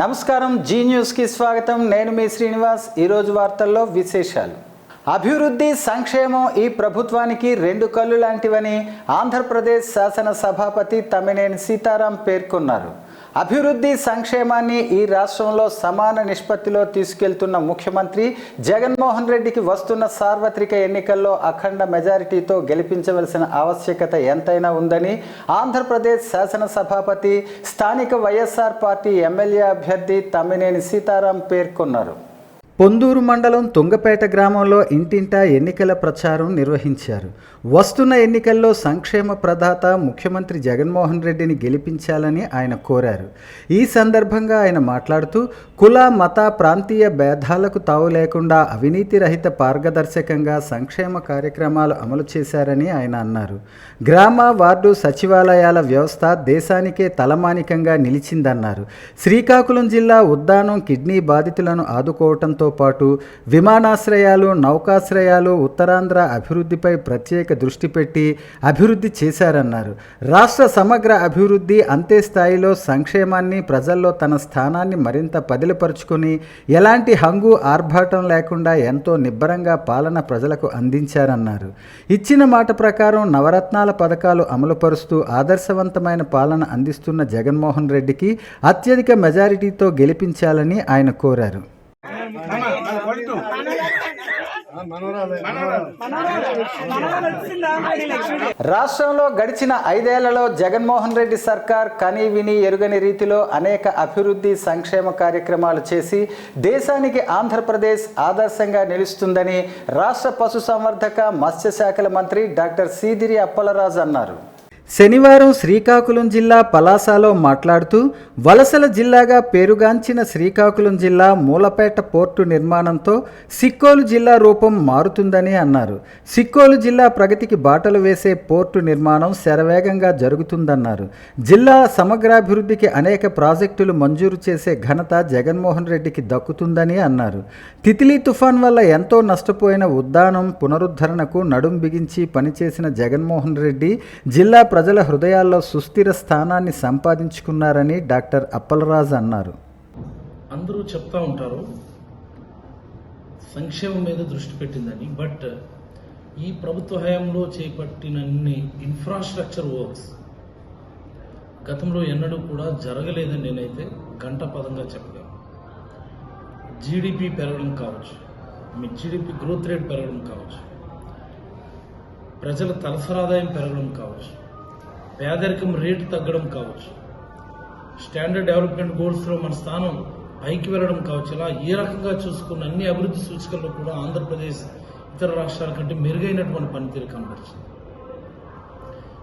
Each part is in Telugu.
నమస్కారం జీ న్యూస్ కి స్వాగతం. నేను మీ శ్రీనివాస్. ఈరోజు వార్తల్లో విశేషాలు. అభివృద్ధి సంక్షేమం ఈ ప్రభుత్వానికి రెండు కళ్ళు లాంటివని ఆంధ్రప్రదేశ్ శాసన సభాపతి తమ్మినేని సీతారాం పేర్కొన్నారు. అభివృద్ధి సంక్షేమాన్ని ఈ రాష్ట్రంలో సమాన నిష్పత్తిలో తీసుకెళ్తున్న ముఖ్యమంత్రి జగన్మోహన్ రెడ్డికి వస్తున్న సార్వత్రిక ఎన్నికల్లో అఖండ మెజారిటీతో గెలిపించవలసిన ఆవశ్యకత ఎంతైనా ఉందని ఆంధ్రప్రదేశ్ శాసన సభాపతి స్థానిక వైఎస్ఆర్ పార్టీ ఎమ్మెల్యే అభ్యర్థి తమ్మినేని సీతారాం పేర్కొన్నారు. పొందూరు మండలం తుంగపేట గ్రామంలో ఇంటింటా ఎన్నికల ప్రచారం నిర్వహించారు. వస్తున్న ఎన్నికల్లో సంక్షేమ ప్రదాత ముఖ్యమంత్రి జగన్మోహన్ రెడ్డిని గెలిపించాలని ఆయన కోరారు. ఈ సందర్భంగా ఆయన మాట్లాడుతూ కుల మత ప్రాంతీయ భేదాలకు తావు లేకుండా అవినీతి రహిత పారదర్శకంగా సంక్షేమ కార్యక్రమాలు అమలు చేశారని ఆయన అన్నారు. గ్రామ వార్డు సచివాలయాల వ్యవస్థ దేశానికే తలమానికంగా నిలిచిందన్నారు. శ్రీకాకుళం జిల్లా ఉద్దానం కిడ్నీ బాధితులను ఆదుకోవటంతో పాటు విమానాశ్రయాలు, నౌకాశ్రయాలు, ఉత్తరాంధ్ర అభివృద్ధిపై ప్రత్యేక దృష్టి పెట్టి అభివృద్ధి చేశారన్నారు. రాష్ట్ర సమగ్ర అభివృద్ధి అంతే స్థాయిలో సంక్షేమాన్ని ప్రజల్లో తన స్థానాన్ని మరింత పదిలపరుచుకొని ఎలాంటి హంగు ఆర్భాటం లేకుండా ఎంతో నిబ్బరంగా పాలన ప్రజలకు అందించారన్నారు. ఇచ్చిన మాట ప్రకారం నవరత్నాల పథకాలు అమలుపరుస్తూ ఆదర్శవంతమైన పాలన అందిస్తున్న జగన్మోహన్ రెడ్డికి అత్యధిక మెజారిటీతో గెలిపించాలని ఆయన కోరారు. రాష్ట్రంలో గడిచిన 5 ఏళ్లలో జగన్మోహన్ రెడ్డి సర్కార్ కని విని ఎరుగని రీతిలో అనేక అభివృద్ధి సంక్షేమ కార్యక్రమాలు చేసి దేశానికి ఆంధ్రప్రదేశ్ ఆదర్శంగా నిలుస్తుందని రాష్ట్ర పశుసంవర్ధక మత్స్యశాఖల మంత్రి డాక్టర్ సీదిరి అప్పలరాజు అన్నారు. శనివారం శ్రీకాకుళం జిల్లా పలాసలో మాట్లాడుతూ వలసల జిల్లాగా పేరుగాంచిన శ్రీకాకుళం జిల్లా మూలపేట పోర్టు నిర్మాణంతో సిక్కోలు జిల్లా రూపం మారుతుందని అన్నారు. సిక్కోలు జిల్లా ప్రగతికి బాటలు వేసే పోర్టు నిర్మాణం శరవేగంగా జరుగుతుందన్నారు. జిల్లా సమగ్రాభివృద్ధికి అనేక ప్రాజెక్టులు మంజూరు చేసే ఘనత జగన్మోహన్ రెడ్డికి దక్కుతుందని అన్నారు. తితిలీ తుఫాన్ వల్ల ఎంతో నష్టపోయిన ఉద్దానం పునరుద్ధరణకు నడుం బిగించి పనిచేసిన జగన్మోహన్ రెడ్డి జిల్లా ప్రజల హృదయాల్లో సుస్థిర స్థానాన్ని సంపాదించుకున్నారని డాక్టర్ అప్పలరాజు అన్నారు. అందరూ చెప్తా ఉంటారు సంక్షేమం మీద దృష్టి పెట్టిందని. బట్ ఈ ప్రభుత్వ హయాంలో చేపట్టినన్ని ఇన్ఫ్రాస్ట్రక్చర్ వర్క్స్ గతంలో ఎన్నడూ కూడా జరగలేదని నేనైతే ఘంటాపదంగా చెప్పగలను. జీడిపి పెరగడం కావచ్చు, మీ జీడిపి గ్రోత్ రేట్ పెరగడం కావచ్చు, ప్రజల తలసరాదాయం పెరగడం కావచ్చు, పేదరికం రేటు తగ్గడం కావచ్చు, స్టాండర్డ్ డెవలప్మెంట్ గోల్స్లో మన స్థానం పైకి వెళ్ళడం కావచ్చు. ఇలా ఏ రకంగా చూసుకున్న అన్ని అభివృద్ధి సూచికల్లో కూడా ఆంధ్రప్రదేశ్ ఇతర రాష్ట్రాల కంటే మెరుగైనటువంటి పనితీరు కనబడుతుంది.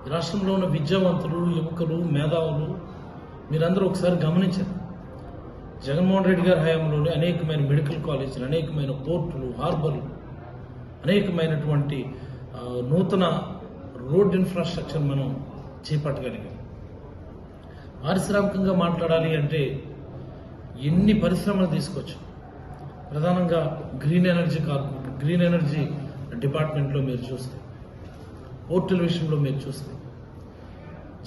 ఈ రాష్ట్రంలో ఉన్న విద్యావంతులు, యువకులు, మేధావులు మీరందరూ ఒకసారి గమనించారు. జగన్మోహన్ రెడ్డి గారి హయాంలోనే అనేకమైన మెడికల్ కాలేజీలు, అనేకమైన పోర్టులు, హార్బర్లు, అనేకమైనటువంటి నూతన రోడ్ ఇన్ఫ్రాస్ట్రక్చర్ మనం చేపట్టగలిగాం. పారిశ్రామికంగా మాట్లాడాలి అంటే ఎన్ని పరిశ్రమలు తీసుకొచ్చాం. ప్రధానంగా గ్రీన్ ఎనర్జీ డిపార్ట్మెంట్లో మీరు చూస్తే, పోర్టుల విషయంలో మీరు చూస్తే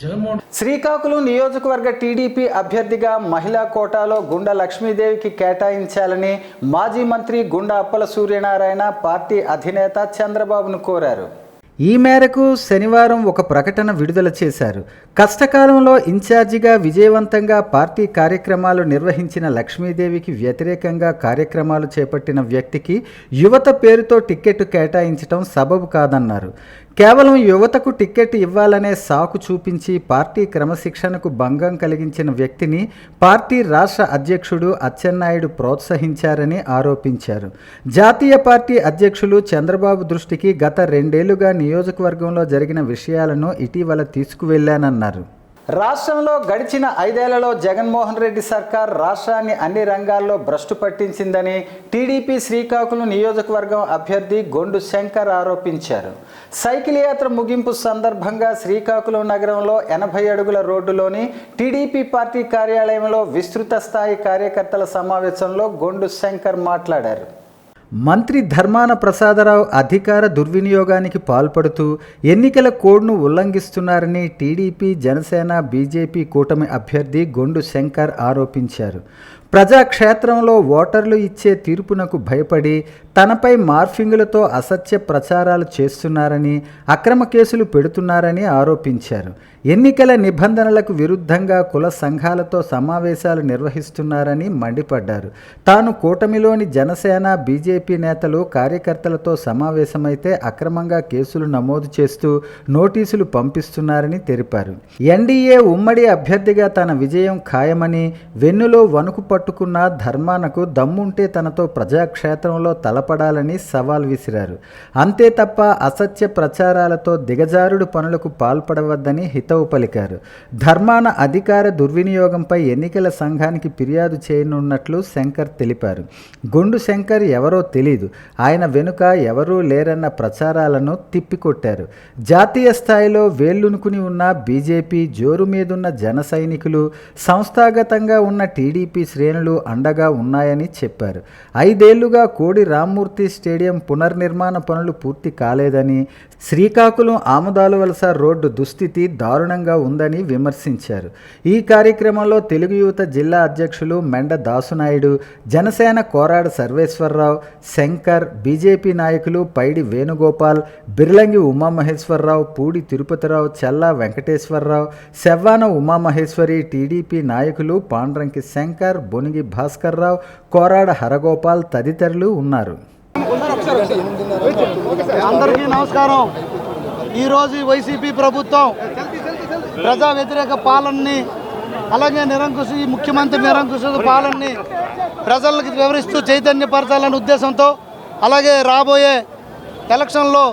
జగన్మోహన్. శ్రీకాకుళం నియోజకవర్గ టీడీపీ అభ్యర్థిగా మహిళా కోటాలో గుండా లక్ష్మీదేవికి కేటాయించాలని మాజీ మంత్రి గుండా అప్పల సూర్యనారాయణ పార్టీ అధినేత చంద్రబాబును కోరారు. ఈ మేరకు శనివారం ఒక ప్రకటన విడుదల చేశారు. కష్టకాలంలో ఇన్ఛార్జిగా విజయవంతంగా పార్టీ కార్యక్రమాలు నిర్వహించిన లక్ష్మీదేవికి వ్యతిరేకంగా కార్యక్రమాలు చేపట్టిన వ్యక్తికి యువత పేరుతో టిక్కెట్ కేటాయించడం సబబు కాదన్నారు. కేవలం యువతకు టిక్కెట్ ఇవ్వాలనే సాకు చూపించి పార్టీ క్రమశిక్షణకు భంగం కలిగించిన వ్యక్తిని పార్టీ రాష్ట్ర అధ్యక్షుడు అచ్చెన్నాయుడు ప్రోత్సహించారని ఆరోపించారు. జాతీయ పార్టీ అధ్యక్షులు చంద్రబాబు దృష్టికి గత 2 ఏళ్లుగా నియోజకవర్గంలో జరిగిన విషయాలను ఇటీవల తీసుకువెళ్లానన్నారు. రాష్ట్రంలో గడిచిన 5 ఏళ్లలో జగన్మోహన్ రెడ్డి సర్కార్ రాష్ట్రాన్ని అన్ని రంగాల్లో భ్రష్టు పట్టించిందని టీడీపీ శ్రీకాకుళం నియోజకవర్గం అభ్యర్థి గొండు శంకర్ ఆరోపించారు. సైకిల్ యాత్ర ముగింపు సందర్భంగా శ్రీకాకుళం నగరంలో 80 అడుగుల రోడ్డులోని టీడీపీ పార్టీ కార్యాలయంలో విస్తృత స్థాయి కార్యకర్తల సమావేశంలో గొండు శంకర్ మాట్లాడారు. మంత్రి ధర్మాన ప్రసాదరావు అధికార దుర్వినియోగానికి పాల్పడుతూ ఎన్నికల కోడ్ను ఉల్లంఘిస్తున్నారని టీడీపీ, జనసేన, బీజేపీ కూటమి అభ్యర్థి గొండు శంకర్ ఆరోపించారు. ప్రజాక్షేత్రంలో ఓటర్లు ఇచ్చే తీర్పునకు భయపడి తనపై మార్ఫింగులతో అసత్య ప్రచారాలు చేస్తున్నారని, అక్రమ కేసులు పెడుతున్నారని ఆరోపించారు. ఎన్నికల నిబంధనలకు విరుద్ధంగా కుల సంఘాలతో సమావేశాలు నిర్వహిస్తున్నారని మండిపడ్డారు. తాను కూటమిలోని జనసేన, బీజేపీ నేతలు, కార్యకర్తలతో సమావేశమైతే అక్రమంగా కేసులు నమోదు చేస్తూ నోటీసులు పంపిస్తున్నారని తెలిపారు. ఎన్డీఏ ఉమ్మడి అభ్యర్థిగా తన విజయం ఖాయమని, వెన్నులో వణుకు పట్టుకున్న ధర్మానకు దమ్ముంటే తనతో ప్రజాక్షేత్రంలో తలపడాలని సవాల్ విసిరారు. అంతే తప్ప అసత్య ప్రచారాలతో దిగజారుడు పనులకు పాల్పడవద్దని హితవు పలికారు. ధర్మాన అధికార దుర్వినియోగంపై ఎన్నికల సంఘానికి ఫిర్యాదు చేయనున్నట్లు శంకర్ తెలిపారు. గుండు శంకర్ ఎవరో తెలీదు, ఆయన వెనుక ఎవరూ లేరన్న ప్రచారాలను తిప్పికొట్టారు. జాతీయ స్థాయిలో వేళ్లునుకుని ఉన్న బీజేపీ, జోరు మీదున్న జన సైనికులు, సంస్థాగతంగా ఉన్న టీడీపీ శ్రేణులు అండగా ఉన్నాయని చెప్పారు. 5 ఏళ్లుగా కోడి రామ్మూర్తి స్టేడియం పునర్నిర్మాణ పనులు పూర్తి కాలేదని, శ్రీకాకుళం ఆముదాలవలస రోడ్డు దుస్థితి దారుణంగా ఉందని విమర్శించారు. ఈ కార్యక్రమంలో తెలుగు యువత జిల్లా అధ్యక్షులు మెండ దాసునాయుడు, జనసేన కోరాడ సర్వేశ్వరరావు, శంకర్, బీజేపీ నాయకులు పైడి వేణుగోపాల్, బిర్లంగి ఉమామహేశ్వరరావు, పూడి తిరుపతిరావు, చల్లా వెంకటేశ్వరరావు, శవ్వాన ఉమామహేశ్వరి, టీడీపీ నాయకులు పాండ్రంకి శంకర్, బొనిగి భాస్కర్రావు, కోరాడ హరగోపాల్ తదితరులు ఉన్నారు. అందరికీ నమస్కారం. ఈరోజు వైసీపీ ప్రభుత్వం ప్రజా వ్యతిరేక పాలనని, అలాగే ముఖ్యమంత్రి నిరంకుశ పాలనని ప్రజలకు వివరిస్తూ చైతన్యపరచాలనే ఉద్దేశంతో, అలాగే రాబోయే ఎలక్షన్లో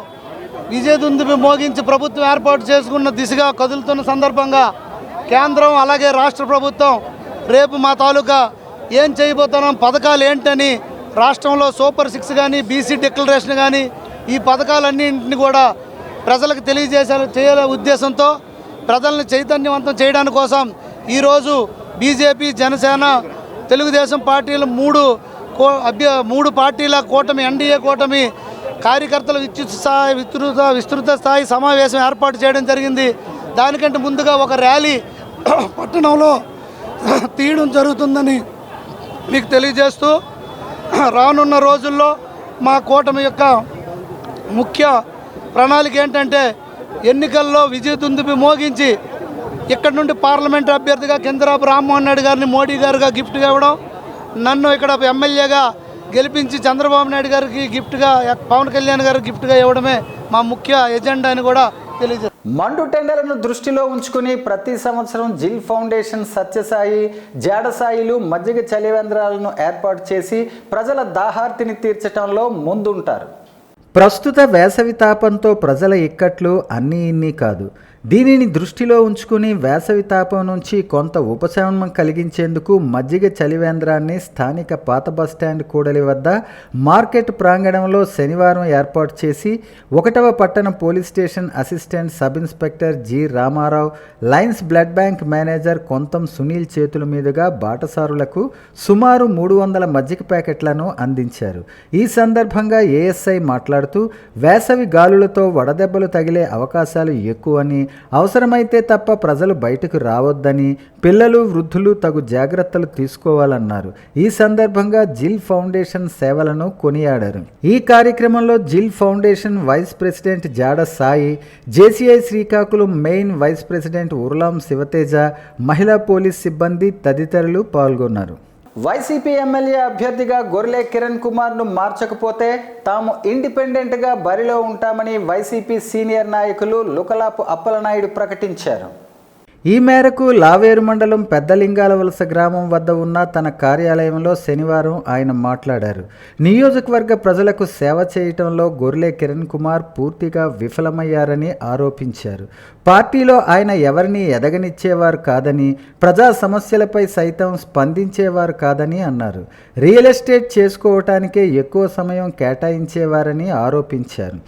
విజయదుందుబి మోగించి ప్రభుత్వం ఏర్పాటు చేసుకున్న దిశగా కదులుతున్న సందర్భంగా కేంద్రం అలాగే రాష్ట్ర ప్రభుత్వం రేపు మా తాలూకా ఏం చేయబోతున్నాం, పథకాలు ఏంటని రాష్ట్రంలో సూపర్ 6 కానీ, బీసీ డిక్లరేషన్ కానీ, ఈ పథకాలన్నింటినీ కూడా ప్రజలకు చేయాలనే ఉద్దేశంతో ప్రజల్ని చైతన్యవంతం చేయడానికి కోసం ఈరోజు బీజేపీ, జనసేన, తెలుగుదేశం పార్టీలు మూడు పార్టీల కూటమి, ఎన్డీఏ కూటమి కార్యకర్తల విస్తృత స్థాయి సమావేశం ఏర్పాటు చేయడం జరిగింది. దానికంటే ముందుగా ఒక ర్యాలీ పట్టణంలో తీయడం జరుగుతుందని మీకు తెలియజేస్తూ, రానున్న రోజుల్లో మా కూటమి యొక్క ముఖ్య ప్రణాళిక ఏంటంటే ఎన్నికల్లో విజయదుందుబి మోగించి ఇక్కడ నుండి పార్లమెంట్ అభ్యర్థిగా కింజరాపు రామ్మోహన్ నాయుడు గారిని మోడీ గారుగా గిఫ్ట్గా ఇవ్వడం, నన్ను ఇక్కడ ఎమ్మెల్యేగా గెలిపించి చంద్రబాబు నాయుడు గారికి గిఫ్ట్గా, పవన్ కళ్యాణ్ గారికి గిఫ్ట్గా ఇవ్వడమే మా ముఖ్య ఎజెండా అని కూడా తెలియజేస్తారు. మండు టెండర్లను దృష్టిలో ఉంచుకుని ప్రతి సంవత్సరం జిల్ ఫౌండేషన్, సత్యసాయి, జాడసాయిలు మజ్జిగ చలివేంద్రాలను ఏర్పాటు చేసి ప్రజల దాహార్తిని తీర్చడంలో ముందుంటారు. ప్రస్తుత వేసవి తాపంతో ప్రజల ఇక్కట్లు అన్నీ ఇన్ని కాదు. దీనిని దృష్టిలో ఉంచుకుని వేసవి తాపం నుంచి కొంత ఉపశమనం కలిగించేందుకు మజ్జిగ చలివేంద్రాన్ని స్థానిక పాత బస్టాండ్ కూడలి వద్ద మార్కెట్ ప్రాంగణంలో శనివారం ఏర్పాటు చేసి 1వ పట్టణ police station assistant sub inspector G Ramarao, Lions blood bank manager Kontham Sunil చేతుల మీదుగా బాటసారులకు సుమారు 300 మజ్జిగ ప్యాకెట్లను అందించారు. ఈ సందర్భంగా ఏఎస్ఐ మాట్లాడుతూ వేసవి గాలులతో వడదెబ్బలు తగిలే అవకాశాలు ఎక్కువని, అవసరమైతే తప్ప ప్రజలు బయటకు రావద్దని, పిల్లలు, వృద్ధులు తగు జాగ్రత్తలు తీసుకోవాలన్నారు. ఈ సందర్భంగా జిల్ ఫౌండేషన్ సేవలను కొనియాడారు. ఈ కార్యక్రమంలో జిల్ foundation vice president Jada Sai, JCI Srikakulam main vice president Urlam Sivateja, మహిళా పోలీస్ సిబ్బంది తదితరులు పాల్గొన్నారు. వైసీపీ ఎమ్మెల్యే అభ్యర్థిగా గొర్లె కిరణ్ కుమార్ను మార్చకపోతే తాము ఇండిపెండెంట్గా బరిలో ఉంటామని వైసీపీ సీనియర్ నాయకులు లుకలాపు అప్పలనాయుడు ప్రకటించారు. ఈ మేరకు లావేరు మండలం పెద్దలింగాలవలస గ్రామం వద్ద ఉన్న తన కార్యాలయంలో శనివారం ఆయన మాట్లాడారు. నియోజకవర్గ ప్రజలకు సేవ చేయటంలో గొర్లె కిరణ్ కుమార్ పూర్తిగా విఫలమయ్యారని ఆరోపించారు. పార్టీలో ఆయన ఎవరిని ఎదగనిచ్చేవారు కాదని, ప్రజా సమస్యలపై సైతం స్పందించేవారు కాదని అన్నారు. రియల్ ఎస్టేట్ చేసుకోవటానికే ఎక్కువ సమయం కేటాయించేవారని ఆరోపించారు.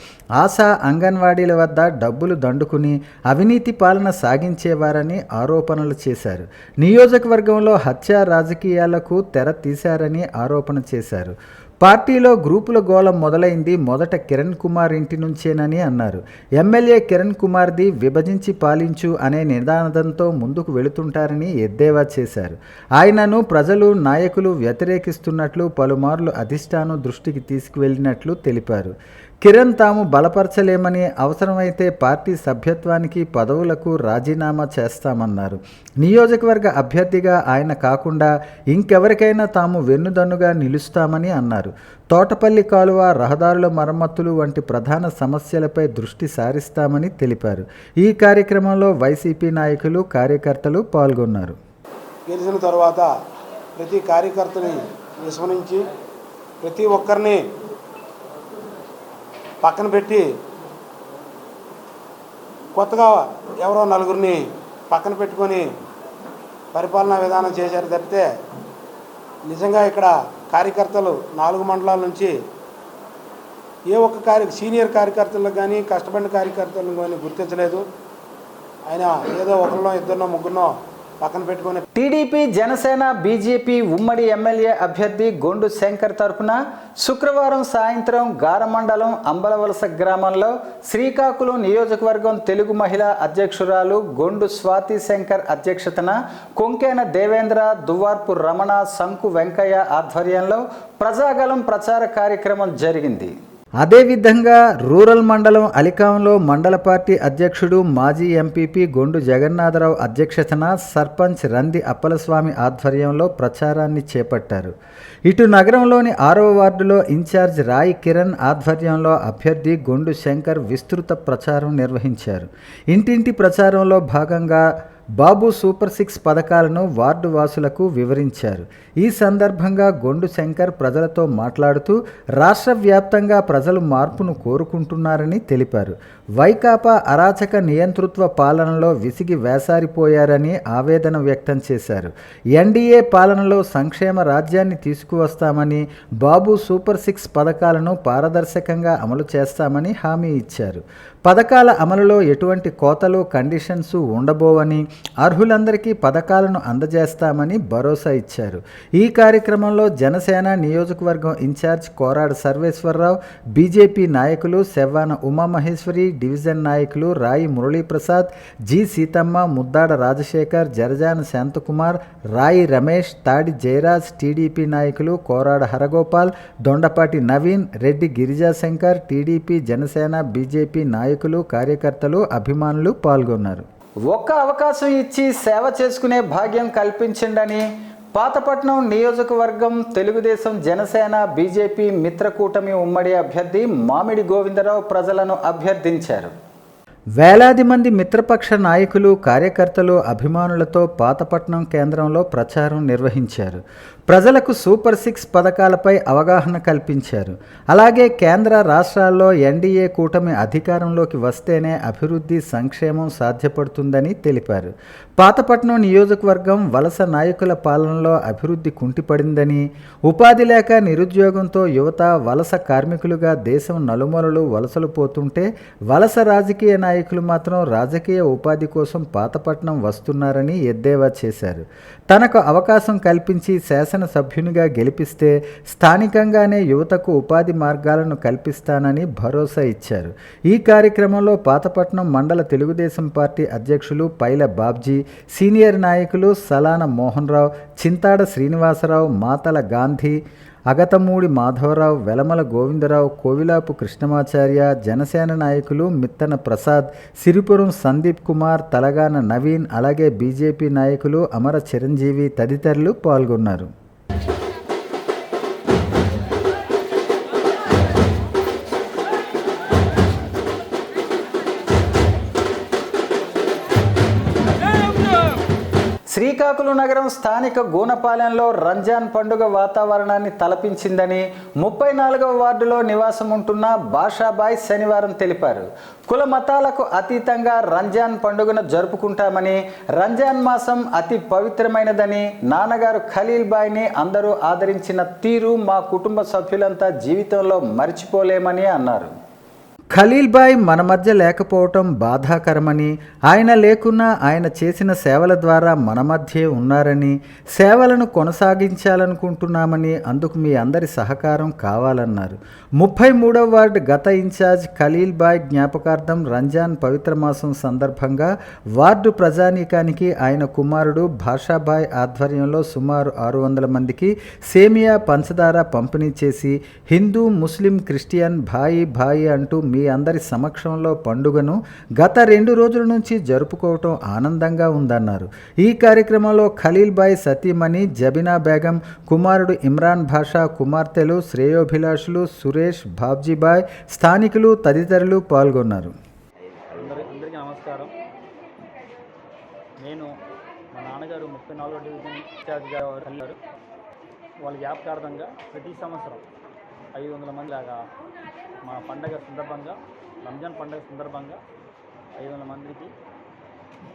ఆశా అంగన్వాడీల వద్ద డబ్బులు దండుకుని అవినీతి పాలన సాగించేవారని ఆరోపణలు చేశారు. నియోజకవర్గంలో హత్య రాజకీయాలకు తెర తీశారని ఆరోపణ చేశారు. పార్టీలో గ్రూపుల గోళం మొదలైంది మొదట కిరణ్ కుమార్ ఇంటి నుంచేనని అన్నారు. ఎమ్మెల్యే కిరణ్ కుమార్ది విభజించి పాలించు అనే నినాదంతో ముందుకు వెళుతుంటారని ఎద్దేవా చేశారు. ఆయనను ప్రజలు నాయకులు వ్యతిరేకిస్తున్నట్లు పలుమార్లు అధిష్టానం దృష్టికి తీసుకువెళ్లినట్లు తెలిపారు. కిరణ్ తాము బలపరచలేమని, అవసరమైతే పార్టీ సభ్యత్వానికి పదవులకు రాజీనామా చేస్తామన్నారు. నియోజకవర్గ అభ్యర్థిగా ఆయన కాకుండా ఇంకెవరికైనా తాము వెన్నుదన్నుగా నిలుస్తామని అన్నారు. తోటపల్లి కాలువ, రహదారుల మరమ్మతులు వంటి ప్రధాన సమస్యలపై దృష్టి సారిస్తామని తెలిపారు. ఈ కార్యక్రమంలో వైసీపీ నాయకులు, కార్యకర్తలు పాల్గొన్నారు. గెలిచిన తర్వాత ప్రతి కార్యకర్తని విస్మరించి ప్రతి ఒక్కరిని పక్కన పెట్టి కొత్తగా ఎవరో నలుగురిని పక్కన పెట్టుకొని పరిపాలనా విధానం చేశారు తప్పితే నిజంగా ఇక్కడ కార్యకర్తలు 4 మండలాల నుంచి ఏ ఒక్క సీనియర్ కార్యకర్తలకు కానీ కష్టపడిన కార్యకర్తలను కానీ గుర్తించలేదు. ఆయన ఏదో ఒకరినో ఇద్దరినో ముగ్గురినో పక్కన పెట్టుకొని టీడీపీ, జనసేన, బీజేపీ ఉమ్మడి ఎమ్మెల్యే అభ్యర్థి గొండు శంకర్ తరపున శుక్రవారం సాయంత్రం గారమండలం అంబలవలస గ్రామంలో శ్రీకాకుళం నియోజకవర్గం తెలుగు మహిళా అధ్యక్షురాలు గొండు స్వాతి శంకర్ అధ్యక్షతన కొంకేన దేవేంద్ర, దువ్వార్పు రమణ, సంకు వెంకయ్య ఆధ్వర్యంలో ప్రజాగలం ప్రచార కార్యక్రమం జరిగింది. అదేవిధంగా రూరల్ మండలం అలికాంలో మండల పార్టీ అధ్యక్షుడు, మాజీ ఎంపీపీ గొండు జగన్నాథరావు అధ్యక్షతన సర్పంచ్ రంది అప్పలస్వామి ఆధ్వర్యంలో ప్రచారాన్ని చేపట్టారు. ఇటు నగరంలోని 6వ వార్డులో ఇన్ఛార్జ్ రాయి కిరణ్ ఆధ్వర్యంలో అభ్యర్థి గొండు శంకర్ విస్తృత ప్రచారం నిర్వహించారు. ఇంటింటి ప్రచారంలో భాగంగా బాబు సూపర్ 6 పథకాలను వార్డు వాసులకు వివరించారు. ఈ సందర్భంగా గొండు శంకర్ ప్రజలతో మాట్లాడుతూ రాష్ట్ర వ్యాప్తంగా ప్రజలు మార్పును కోరుకుంటున్నారని తెలిపారు. వైకాపా అరాచక నియంతృత్వ పాలనలో విసిగి వేసారిపోయారని ఆవేదన వ్యక్తం చేశారు. ఎన్డీఏ పాలనలో సంక్షేమ రాజ్యాన్ని తీసుకువస్తామని, బాబు సూపర్ 6 పథకాలను పారదర్శకంగా అమలు చేస్తామని హామీ ఇచ్చారు. పథకాల అమలులో ఎటువంటి కోతలు, కండిషన్స్ ఉండబోవని, అర్హులందరికీ పథకాలను అందజేస్తామని భరోసా ఇచ్చారు. ఈ కార్యక్రమంలో జనసేన నియోజకవర్గం ఇన్ఛార్జ్ కోరాడ సర్వేశ్వరరావు, బీజేపీ నాయకులు సెవ్వాన ఉమామహేశ్వరి, డివిజన్ నాయకులు రాయి మురళీప్రసాద్, జి సీతమ్మ, ముద్దాడ రాజశేఖర్, జరజాన శాంతకుమార్, రాయి రమేష్, తాడి జయరాజ్, టీడీపీ నాయకులు కోరాడ హరగోపాల్, దొండపాటి నవీన్, రెడ్డి గిరిజాశంకర్, టీడీపీ, జనసేన, బీజేపీ నాయకులు, కార్యకర్తలు, అభిమానులు పాల్గొన్నారు. ఒక్క అవకాశం ఇచ్చి సేవ చేసుకునే భాగ్యం కల్పించిండని పాతపట్నం నియోజకవర్గం తెలుగుదేశం, జనసేన, బీజేపీ మిత్రకూటమి ఉమ్మడి అభ్యర్థి మామిడి గోవిందరావు ప్రజలను అభ్యర్థించారు. వేలాది మంది మిత్రపక్ష నాయకులు, కార్యకర్తలు, అభిమానులతో పాతపట్నం కేంద్రంలో ప్రచారం నిర్వహించారు. ప్రజలకు సూపర్ 6 పథకాలపై అవగాహన కల్పించారు. అలాగే కేంద్ర రాష్ట్రాల్లో ఎన్డీఏ కూటమి అధికారంలోకి వస్తేనే అభివృద్ధి, సంక్షేమం సాధ్యపడుతుందని తెలిపారు. పాతపట్నం నియోజకవర్గం వలస నాయకుల పాలనలో అభివృద్ధి కుంటిపడిందని, ఉపాధి లేక నిరుద్యోగంతో యువత వలస కార్మికులుగా దేశం నలుమూలలు వలసలు పోతుంటే వలస రాజకీయ నాయకులు మాత్రం రాజకీయ ఉపాధి కోసం పాతపట్నం వస్తున్నారని ఎద్దేవా చేశారు. తనకు అవకాశం కల్పించి శాసనసభ్యునిగా గెలిపిస్తే స్థానికంగానే యువతకు ఉపాధి మార్గాలను కల్పిస్తానని భరోసా ఇచ్చారు. ఈ కార్యక్రమంలో పాతపట్నం మండల తెలుగుదేశం పార్టీ అధ్యక్షులు పైల బాబ్జీ, సీనియర్ నాయకులు సలాన మోహన్ రావు, చింతాడ శ్రీనివాసరావు, మాతల గాంధీ, అగతమూడి మాధవరావు, వెలమల గోవిందరావు, కోవిలాపు కృష్ణమాచార్య, జనసేన నాయకులు మిత్తన ప్రసాద్, సిరిపురం సందీప్ కుమార్, తలగాన నవీన్, అలాగే బీజేపీ నాయకులు అమర చిరంజీవి తదితరులు పాల్గొన్నారు. శ్రీకాకుళం నగరం స్థానిక గూనపాలెంలో రంజాన్ పండుగ వాతావరణాన్ని తలపించిందని 34వ వార్డులో నివాసం ఉంటున్న బాషాబాయ్ శనివారం తెలిపారు. కుల మతాలకు అతీతంగా రంజాన్ పండుగను జరుపుకుంటామని, రంజాన్ మాసం అతి పవిత్రమైనదని, నాన్నగారు ఖలీల్ బాయ్ని అందరూ ఆదరించిన తీరు మా కుటుంబ సభ్యులంతా జీవితంలో మర్చిపోలేమని అన్నారు. ఖలీల్ భాయ్ మన మధ్య లేకపోవటం బాధాకరమని, ఆయన లేకున్నా ఆయన చేసిన సేవల ద్వారా మన మధ్యే ఉన్నారని, సేవలను కొనసాగించాలనుకుంటున్నామని, అందుకు మీ అందరి సహకారం కావాలన్నారు. 33వ వార్డు గత ఇన్ఛార్జ్ ఖలీల్ భాయ్ జ్ఞాపకార్థం రంజాన్ పవిత్ర మాసం సందర్భంగా వార్డు ప్రజానీకానికి ఆయన కుమారుడు భాషాభాయ్ ఆధ్వర్యంలో సుమారు 600 మందికి సేమియా పంచదార పంపిణీ చేసి హిందూ, ముస్లిం, క్రిస్టియన్ భాయి భాయి అంటూ మీ అందరి సమక్షంలో పండుగను గత 2 రోజుల నుంచి జరుపుకోవటం ఆనందంగా ఉందన్నారు. ఈ కార్యక్రమంలో ఖలీల్ భాయ్ సతీమణి జబినా బేగం, కుమారుడు ఇమ్రాన్ భాషా, కుమార్తెలు, శ్రేయోభిలాషులు సురేష్, బాబ్జీబాయ్, స్థానికులు తదితరులు పాల్గొన్నారు. అందరికీ నమస్కారం. నేను మా నాన్నగారు 34వ డివిజన్ ఇన్ఛార్జ్గా వెళ్ళారు. వాళ్ళ జ్ఞాపకార్థంగా ప్రతి సంవత్సరం 500 మంది లాగా మా పండగ సందర్భంగా, రంజాన్ పండగ సందర్భంగా 500 మందికి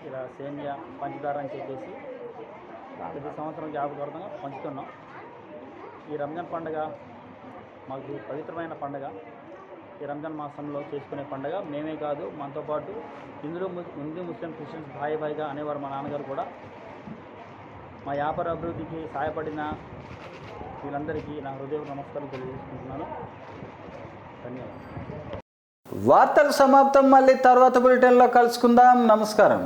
ఇలా సేమియా పంచదార అని చెప్పేసి ప్రతి సంవత్సరం జ్ఞాపకార్థంగా పంచుతున్నాం. ఈ రంజాన్ పండగ మాకు పవిత్రమైన పండగ. ఈ రంజాన్ మాసంలో చేసుకునే పండగ మేమే కాదు, మనతో పాటు హిందూ, ముస్లిం, క్రిస్టియన్స్ భాయి భాయిగా అనేవారు మా నాన్నగారు కూడా. మా వ్యాపార అభివృద్ధికి సహాయపడిన వీళ్ళందరికీ నా హృదయ నమస్కారం తెలియజేసుకుంటున్నాను. ధన్యవాదాలు. వార్తలు సమాప్తం. మళ్ళీ తర్వాత బులెటిన్లో కలుసుకుందాం. నమస్కారం.